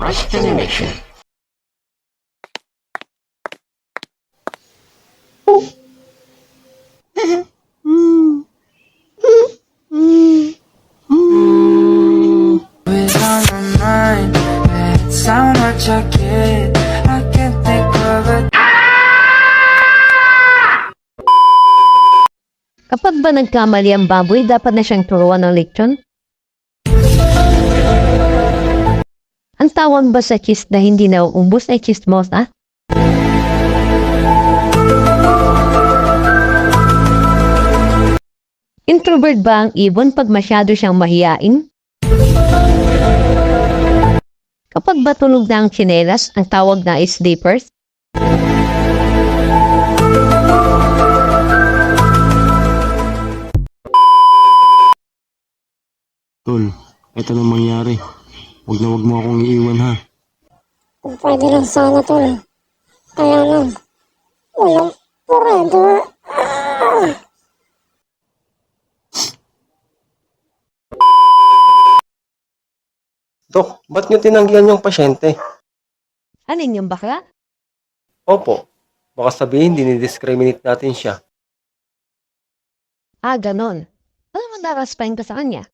Rush Animation. It's on my mind. It's how much I get. I can't think of it. Kapag ba nagkamali ang baboy, dapat na siyang turuan ng leksyon? Ang tawag ba sa cheese na hindi nauubos ay chismosa? Introvert ba ang ibon pag masyado siyang mahiyain? Kapag ba tulog na ang tsinelas, ang tawag na is sleepers? Tol, eto na mangyari. Huwag na huwag mo akong iiwan ha. Kung pwede lang sana, tol. Kaya lang, walang pwede. Dok, ba't nyo tinanggihan yung pasyente? Alin yung bakla? Opo, baka sabihin dinidiscriminate natin siya. Ah, ganon. Alam mo daraspain ka sa kanya.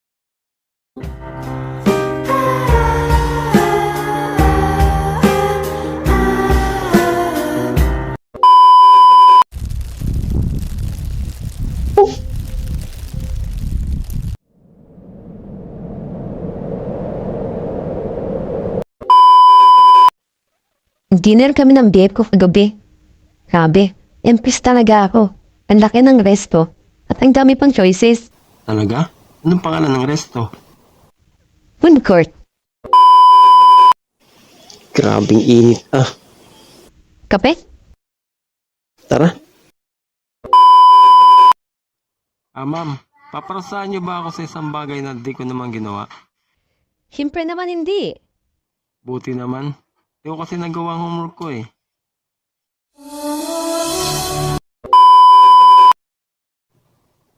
Dinner kami ng babe ko kagabi. Grabe, empis talaga ako. Ang laki ng resto at ang dami pang choices. Talaga? Anong pangalan ng resto? Food court. Grabing init ah. Kape? Tara. Ma'am, paparasahan niyo ba ako sa isang bagay na di ko naman ginawa? Siyempre naman hindi. Buti naman. Di ko kasi nagawa ang homework ko eh.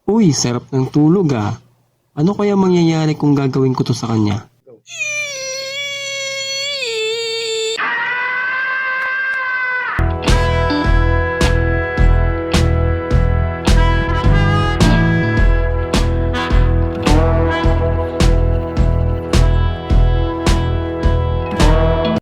Uy, sarap ng tulog ah. Ano kaya mangyayari kung gagawin ko to sa kanya?